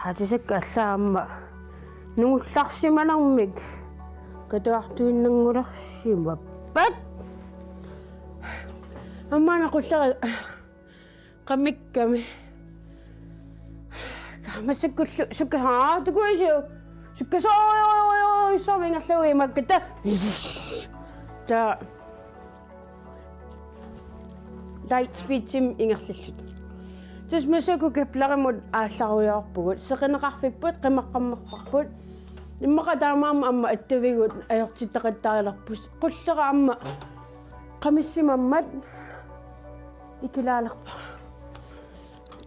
атисаккааллаамма нугулларсималармик катуартуиннангуларсима пат аммана қуллери қамикками камасаккуллу суккаа тугуисиу суккасоо исомингерлуги макката та light speed sim ингерллут тус масаку капларимут аалларуйаарпугут сеқинеқарфиппут қимаққаммаққарпут иммақатаамаама амма аттавигут аёртиттақаттариларпус қуллера амма қамиссимаммат икилаалерпа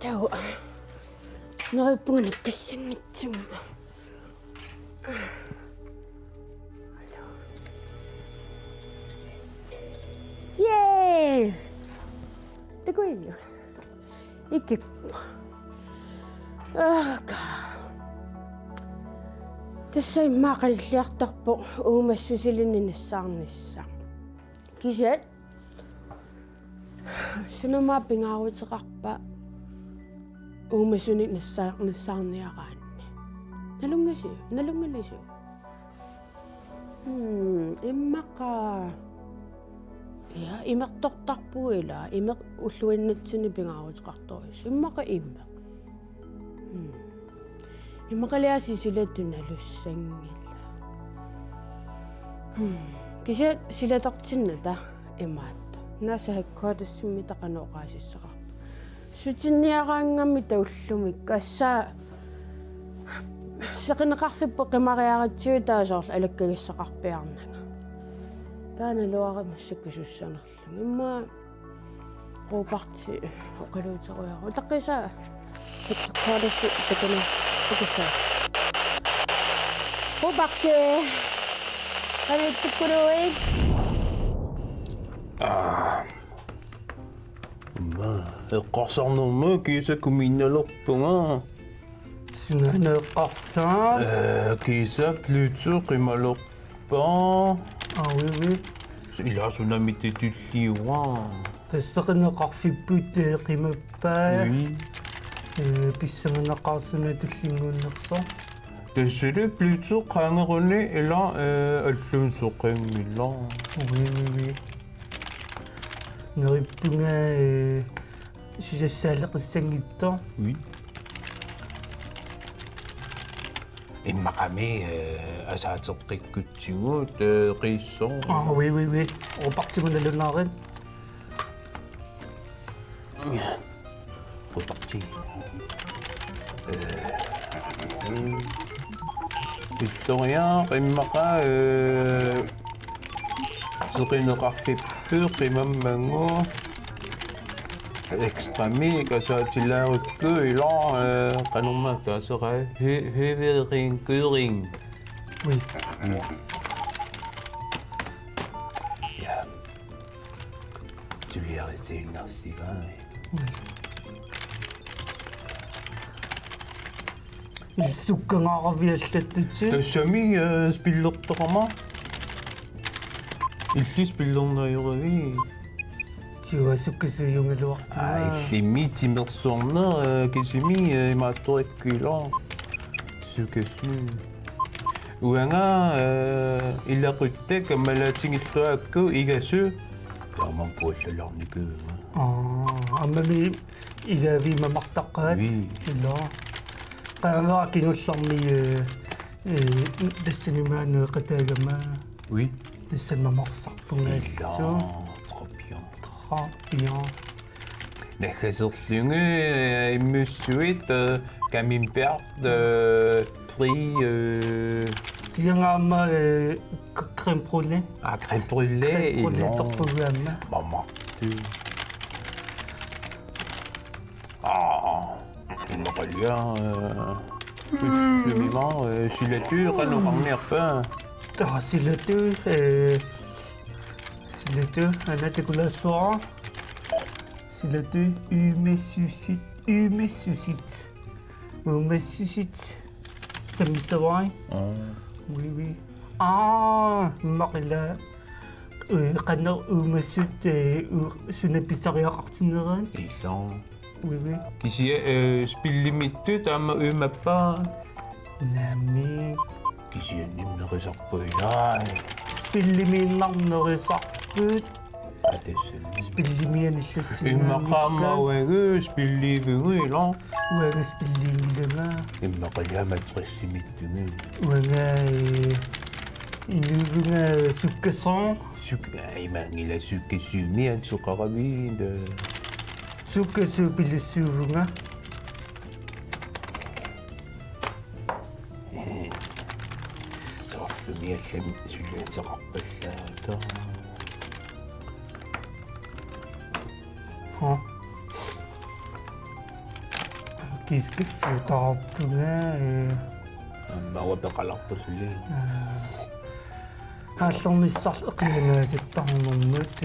тау нериппугана кассангитсума Yay! Тагуилу. Икип. Тассай маақаллиартарпо уумассусилинниссаарнisса. Кисат сунамаа пингааруутеқарпа уумассуни нассаарниараанни. Налунгалису. Иммақа Ja, имертортарпуила, имер уллуиннатсини пингааруутеқарторис. Иммақа имма. Иммақалиаси силаттуналуссангила. Кися силатортинната имаатта. Наасахаккуатассимми тақанооқаасиссақар. Сутинниараангамми тауллумик кассаа сеқинеқарфиппо қимариаратсиу таасоорла алаккагиссақарпиарнага. Таана луарамассаккусуссанерлу имма ропарти оқалуутеруяару таққиса хаттуккааласси таканаас ропарти каниттуккулуи эққарсарнерма кисакуминналерпунга сунанеққарсаа киса плюцу қималерпа oui. Ila sunamitetulliuа. Тассақинеқарфиппут қимаппаа. Oui. Писсанганеқарсуна туллингууннерсо. Тэсэле плюцу қаангеруни ила аллуусоқиммила. Oui. Нериппунга сусассаалеқиссангитто. Oui. Иммақами асаатеққиккутсигут қиссоо. Oui. Ропартимуналунаарин. Ропарти. История иммақа сеқинеқарфиппу қимаммангу экстрами касаатилаарукку ила канормаа таасера хеверин кюринг. Oui. Ja. Tu lui as resté une merci, Oui. Ilsukkangaaraviallаттути. Тассами спиллертоқама. Илли спиллернаёрави. Сиуасуккасуйунгалуарпаа. Иллими тимерсуарнер кисими имаатториккуила. Сукасу. Уанга илақуттак аммалаатингиллуаакку игасу тааман пууллаларникуунга. Аммами игави мамартаққаат. Oui. Ила. Qaangaa kingullарми тассанимаанеэ qataagama. Oui. тассанмамарсарпунгааллу. Trop bien. Bien. Нахасерлунге иммуссуит камимперт при Киангаама crème brûlée. crème brûlée et non. торпугаама. Maman. Иммақалиа Lumimang silatu qanuqarniarpa silatu anatikulaassuara silatu umissusit sammisavai oui maqila qanner umassut sunapissariaqartinneraan illan Oui, oui. Kisia spillimittu taama uimappaa. Nami. Kisia nimnerisarpuilaa. Spillimiinnarnerisarput. Atessan. Spillimianillassinaa. Imaqaamauagu spilliiviguila. Uaga spilliingilanga. Immaqaliamatrissimmittugu. Uaga inuvunga sukkason. Imangila sukkisuumiat suqaraviida. Sukkasuupilussuuvunga. Soorlumiallam suliateqarpallaata. Ha. Kiskiffuutarpunga. Mauapeqalarpasuli. Хааллерниссарл эқинааситтарнэрмут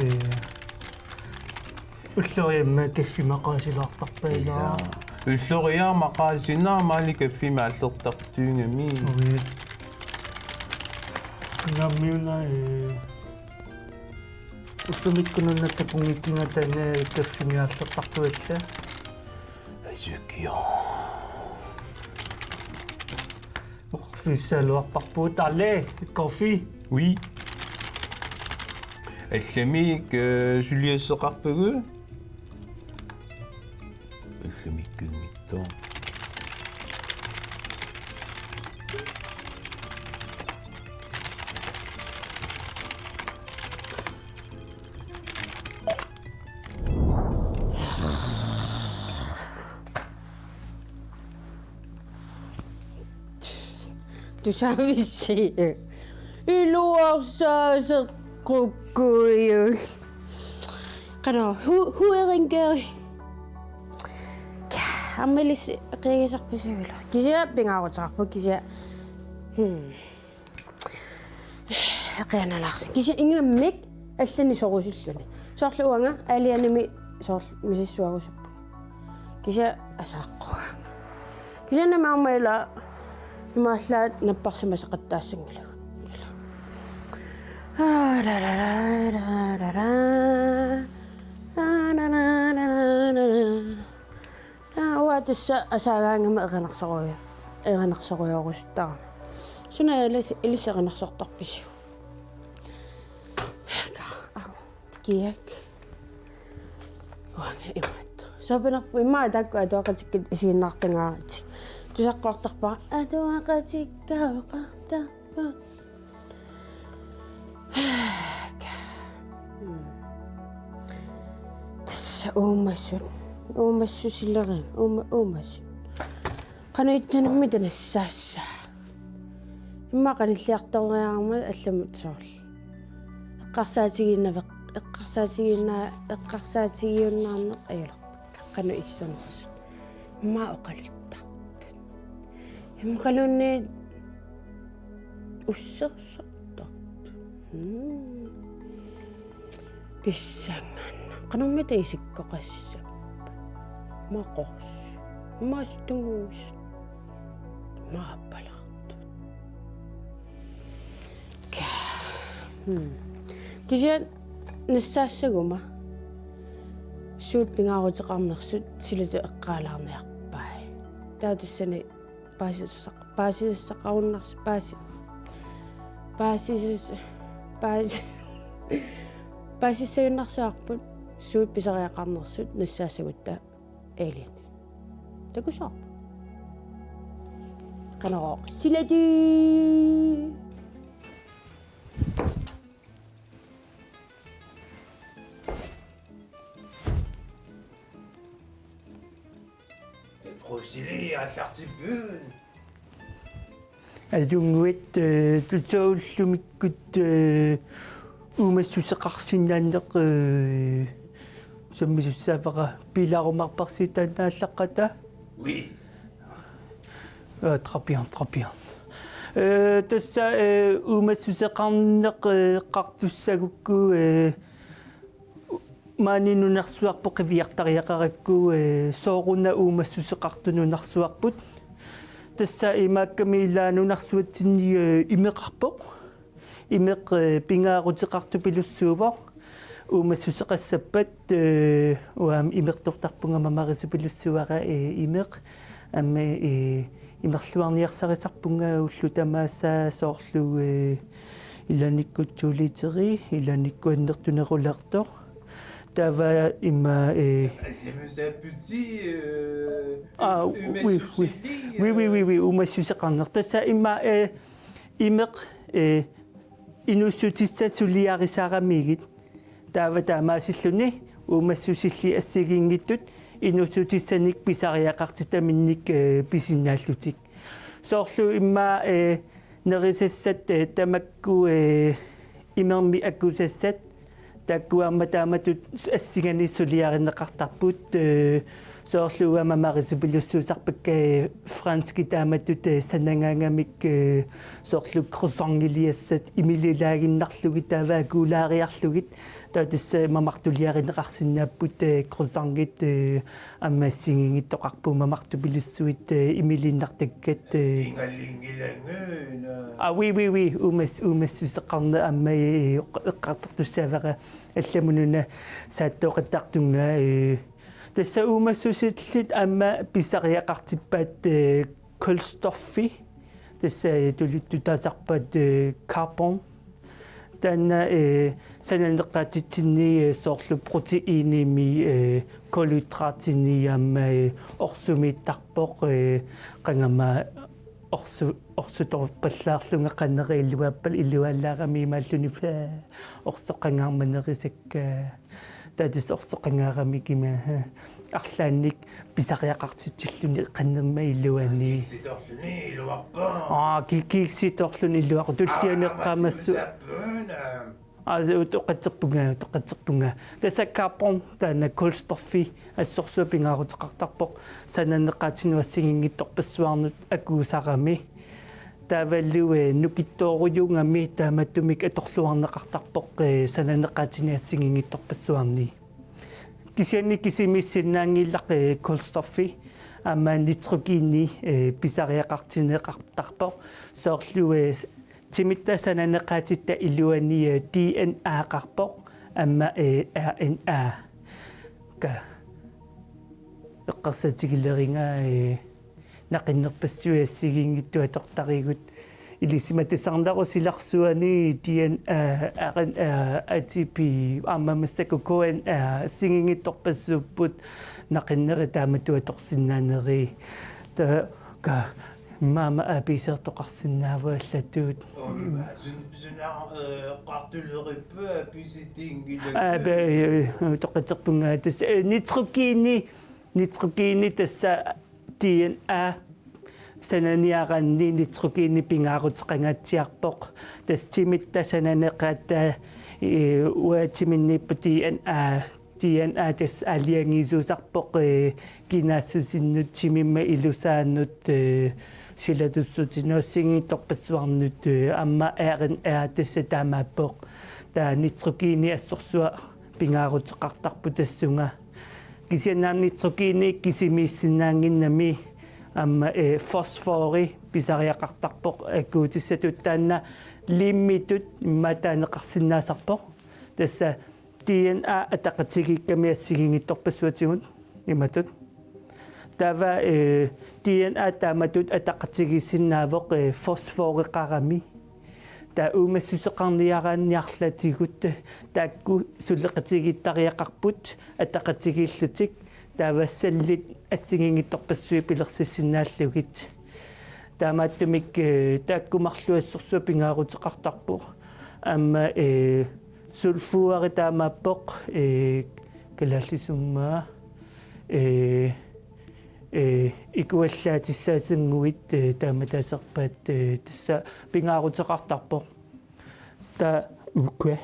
уллериамма каффимақаасилаартарпаилаа. Ulloriaamaqaasinaa maalikaffiima аллертартуунгами. Уи. Намиуна уттумиккунуннатта пунгиккингатаана каффимиааллертартуалла. Асукио. Фиссалуарпарпуутаалле кофе. Oui. Алламик сулиассеқарпагу. Алламиккунгиттоо. Tusaamissi. Iluarsaaseqqukkuiul. Qana hueringeeri. Ammelis qigisarpisuula. Kisia pingaarutaqarpu kisia. Qianalarsi. Kisia ingammik allani sorusulluni. Soorluanga alianimi soor misissuagusappu. Kisia asaqqu. Kisia namaamaila имааллаат наппарсимасеқаттаассангила. Уатисса асаагаангама эганарсаруйорустаа. Суна илисеқанарсартарпису. Киак. Уана имаат. Сопинарпу имаа такку атуақатиккит исииннаартангаарати. Тусаққартарпара атуақатиккаақартарпа. Тасса уумассусилерин уумасс. Канаиттанамми танассаасса. иммақаниллиарториаарма алламут соорл. эққарсаатигиуннаарнеқ аюлар. Қана иссанерс. имма оқалуттартат. иммақалуунни уссерсартарт. писсанганна. қанаммита исиккоқассап. мақорс. маастунгуус. мааппаларт. кижан ниссаассагума суут пингаарутеқарнерсут силату эққаалаарниарпаа. таатиссани паасиссақаруннарс паасиссаюннарсуарпут суут писариақарнерсут ниссаассагутта элиани такусаа канаа силату Prosili аллартиппуун. Ajunguit tutsoullumikkut umassусеқарсинааннеқ саммисуссаавара пилаарумарпарситаанааллаққата. Oui. Très bien. Тасса уmassусеқарнеқ қартуссагукку маанинунарсуарпо қивиартариақаракку сооруна уумассусеқартунунарсуарпут тасса имааккамиилаанунарсуатсинни имеқарпо имеқ пингаарутеқарту пилуссуувор umassuseqassappat uam imertortarpunga mamarisupillussuara imeq amma imerluarniarsarisarpunga ullu tamaassa soorlu ilanikkuutsuuliteri ilanikkuannertunerulartor tava imma C'est petit. oui umassuseqarner tassa imma imeq inussutissatsuliarisaaramigit taava taamaasilluni umassusilli assigiingittut inussutисsaник писариақартитаминник писиннааллутик соорлу имма нерисассат тамакку имерми аккусассат таккуарма тааматут ассиганиссулиаринеқартарпут соорлу амамарисупилуссуусарпакка франски тааматут санангаангамик соорлу кросонгилиассат имилилаагиннарлуги тааваагуулаариарлугит таатисса мамартулиаринеқарсинааппут кросонгит аммассигингиттоқарпу мамартупилуссуит имилиннартаккат oui умассусеқарна аммай эққартартуссаавара алламунуна сааттоқаттартунга тасса умассусиллит амма писариақартиппаат колстoffi тасса тулиттутаасарпаат карбон танна сананеққатитсинни соорлу протеиними коллютратини амма орсумиттарпоқ қангама орсуторпаллаарлунга қаннерииллуаппал илуаллаарами имааллунифа орсоққангаарманерисакка таатис орсоққангаарами кима арлаанник писариақартитсиллуни қаннерма илуани Ситорлуни илуарпаа. кикситорлуни илуақу туллианеққамассу тоқатсерпунга тасса карбон таана колстoffi ассорсуапингаарутеқартарпоқ сананеққатинуассигингитторпассуарнут акуусарами таваллуэ нукиттооруйунгами тааматтумик аторлуарнеқартарпоқ сананеққатиниассигингитторпассуарни кисианни кисимиссиннаангиллақ колстoffi амма нитрогини писариақартинеқартарпоқ соорлуэ тимитта сананеқатитта илуани DNA қарпоқ амма RNA ка эққарсатигилеринга нақиннерпассуассигингиттуатортаригут илисиматусарнарусиларсуани DNA RNA ATP аммамастаку KNR сигингитторпассууппут нақиннери тааматуаторсиннаанери та ка мама аписертоқарсинаавааллатуут Qартулериппа писитингила. тоқатерпунга тас нитрогини тасса DNA сананиаранни нитрогини пингаарутеқангаатсиарпоқ тас тимитта сананеқаата уатиминниппа DNA тас алиангисусарпоқ кинаассусиннут тимимма илусааннут силатуссутиноссигиторпассуарнут амма RNA тасса таамааппоқ таа нитрогини ассорсуа пингаарутеқартарпу тассунга кисианаам нитрогини кисимииссинаангиннами амма фосфори писариақартарпоқ аккуутиссатут таанна лиммитут имматаанеқарсинаасарпоқ тасса DNA атақатигикками ассигингитторпассуатигут иматут тава DNA тааматут атақатигиссиннаавоқ фосфореқарами та умассусеқарниараанниарлатигут таакку сулеқатигиттариақарпут атақатигииллутик тавассаллит ассигингитторпассуи пилерсиссиннааллугит таамааттумик тааккумарлуассорсуа пингаарутеқартарпу амма сульфуари таамааппоқ калааллисуммаа икуаллаатиссаасангуит тааматаасерпаат тасса пингаарутеқартарпоқ та укэ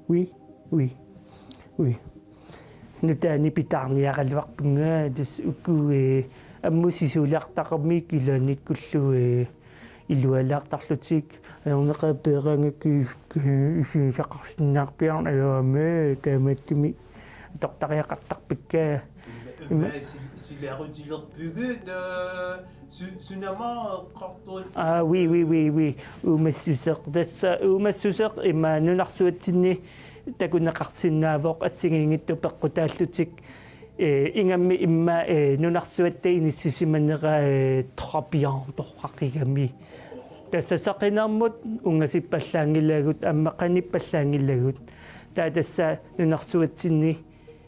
oui нутаани питаарниаралуарпунга тас уку аммусисулиартақарми киланиккуллу илуалаартарлутик аернеқапеерангакки исисақарсинаарпиарна аёаме тааматтуми тортариақартарпикка силаарутилерпугут сунама қартуут oui умассусеқ тасса умассусеқ има нунарсуатсинни такунеқарсиннаавоқ ассигингитту пеққутааллутик ингамми имма нунарсуатта иниссисиманера тропиан торқақигами тассасақинармут унгасиппаллаангилагут аммақаниппаллаангилагут таатасса нунарсуатсинни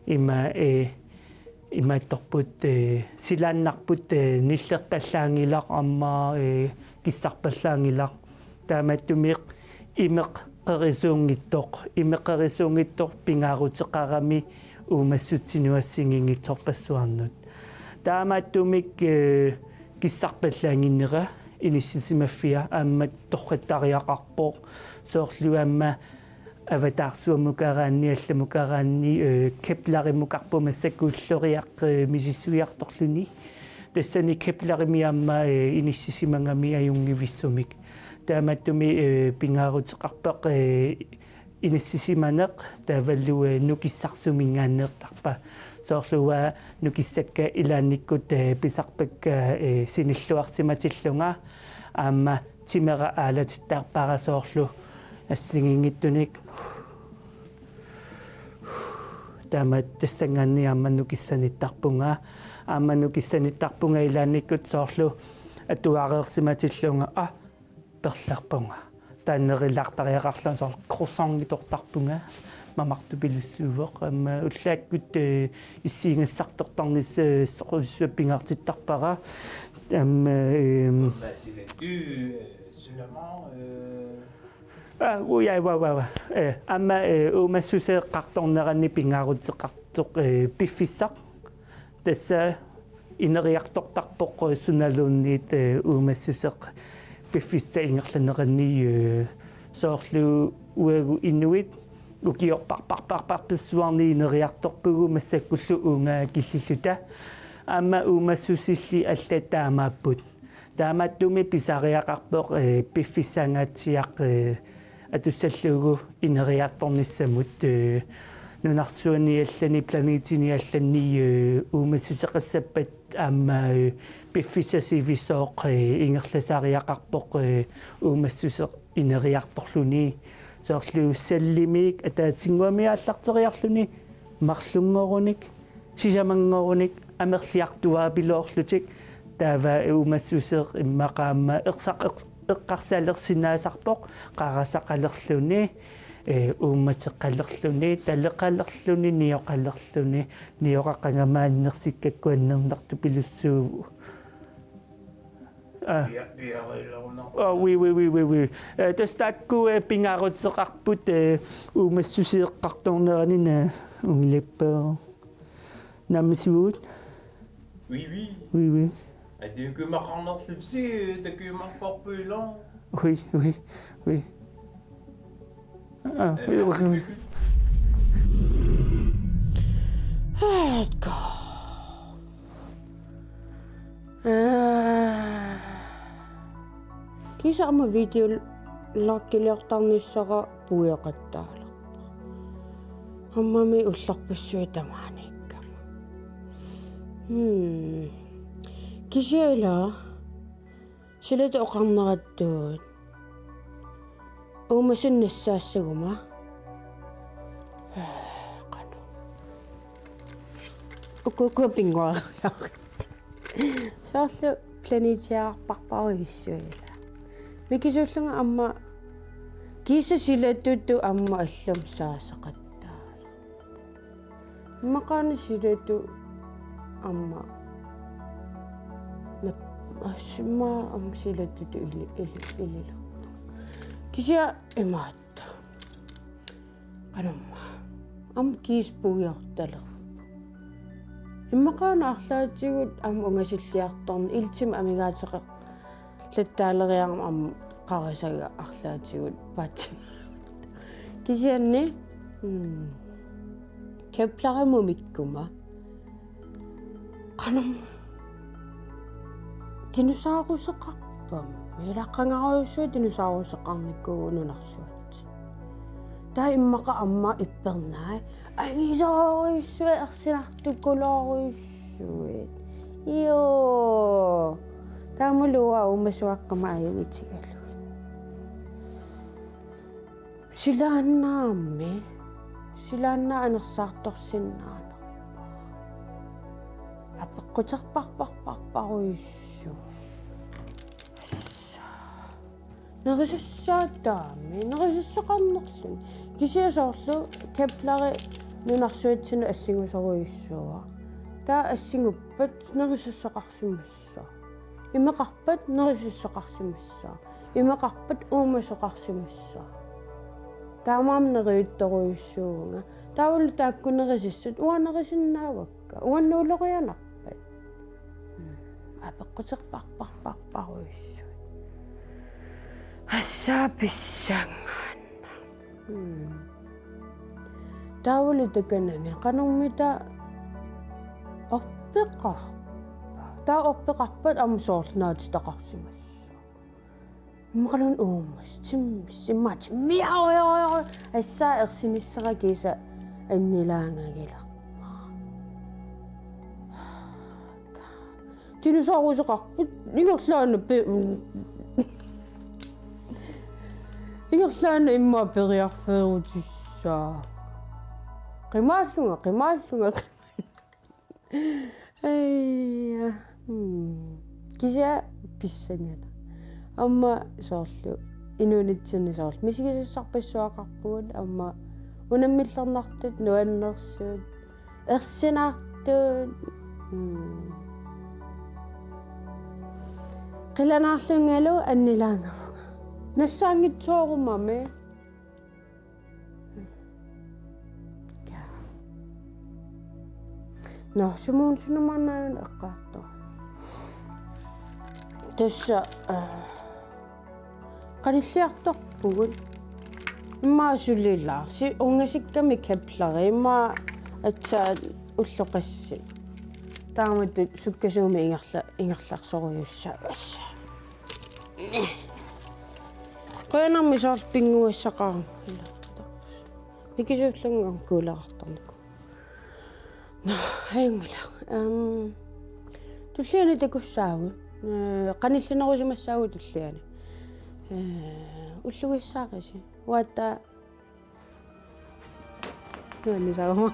има имаатторпут силааннарпут ниллерталлаангилақ амма киссарпаллаангилақ тааматтумиқ имеқ qerisuunngittoq pingaaruteqarami uumassutsinuassingingitsorpassuarnut taamaattumik kissarpallaanginnera inissimaffia aammat torrattariaqarpoq soorluamma аватаарсуамукараанни алламукараанни кепларимукарпумассакууллориақ мисиссуиарторлуни тассани кепларимиамма иниссисимангами аюнгивиссумик тааматтуми пингаарутеқарпақ иниссисиманеқ тааваллуа нукиссарсумингааннеэртарпа соорлуа нукиссакка илаанниккут писарпакка синиллуарсиматиллунга аама тимера аалатиттаарпара соорлу ассигингиттуник таамат тассангаанни ааманнукиссаниттарпунга ааманнукиссаниттарпунга илаанниккут соорлу атуареерсиматиллунга перларпунга тааннерилартариақарлан соор кроссангитортарпунга мамартупилуссуувоқ амма уллааккут иссиингассартортарнис соқуссуаппингаартиттарпара амма амма умассусеэққарторнеранни пингаарутеқартоқ пиффиссақ тасса инериартортарпоқ суналуунниит умассусеқ пиффисса ингерланеранни соорлу уагу инуит укиорпарпарпарписсуарни инериарторпугу массаккуллу уунгаа киллиллута амма умассусилли аллатаамааппут тааматтуми писариақарпоқ пиффиссаангаатсиақ атуссаллугу инериарторниссамут нунарсуани аллани планетини аллани умассусеқассаппат аама пиффиссасивисооқ ингерласариақарпоқ умассусеқ инериарторлуни соорлу саллимик атаатингуамиааллартериарлуни марлунгоруник сисамангоруник амерлиартуаапилоорлутик таава умассусеқ иммақаама эққарсаалерсинаасарпоқ қарасақалерлуни уумматеққалерлуни талеқалерлуни ниоқалерлуни ниоқақангамааннерсиккаккуаннернарту пилуссуу oui. Тастакку пингаарутеқарпут уумассусеэққарторнеранина унгилиппаа намсуут oui. Adikumaqarnerlutsi takumarporpuila. Oui. Kisa ama video lakkiliortarnissara puiaqattaalерpa. Ammami ullarpassuitamaanikkama. Kisiala silatu oqarnerattuut. Umasunnassaassaguma. Qanu. Ukukupinguariaqit. Saarlu planetiaarparparuissuila. Mikisullunga amma kisa silatuttu amma allum saasaqattaala. Maqaana silatu amma asma am silatuttu ilila. Kisia emaatta. Qanumma am kiispuujartaler. Immaqaana arlaatigut am ungasilliartorni iltim amigaateqaq латтаалериарма ам қарасага арлаатигут пат кисианни кепларимумиккума qanum диносаурусеқарпам милаққангаруйуссуа диносаурусеқарниккуу нунарсуат таа иммақа амма иппернаа агисааруйуссуа ерсинартуккулааруйуссуит ио таамулуа умасуаққама аюутигаллугит силааннаамми силааннаа анерсаарторсиннаана апеққутерпарпарпарпаруйуссу нерисуссаатаами нерисуссақарнерлун кисиасоорлу кеплари нунарсуитсину ассигусоруйуссуа таа ассигуппат нерисуссақарсимуссаа имеқарпат нерисуссақарсимуссаа имеқарпат уумасоқарсимуссаа таамаамнериутторуйуссуунга таавалу тааккунерисиссут уанерисиннаавакка уаннуулорианарпат апеққутерпарпарпаруйуссу ассааписсангаанна таавалу таканани канормита орпеқар таа орпеқарпат амсоорлнаат тақарсимас морон уумас симмат миао ассаа ерсиниссеракиса аннилаангагила диносаурусеқарпут ингерлаана ингерлаана имма периарфеерутиссаа qimaallunga айя кися писсаниана амма соорлу инуунитсини соорлу мисигисассарпассуақарпугут амма унаммиллернартут нуаннерсуут ерсинаартуут qilanaarlungalu annilаангавга нассаангитсоорумами no sumuunsunamanaayun eqqaartor tassa qanilliartorpugut immaasulilaarsi ungasikkami kaplari imma atsaat ulloqassi taamatut sukkasuumi ingerlarsoruyussaaassa qoyanarmi soorl pinguassaqarum pikisuullunga kuularartorniku no hayungala tulliani takussaagu qanillinerusumassaagu tulliani ullugissaaqisi uatta nuannisaruma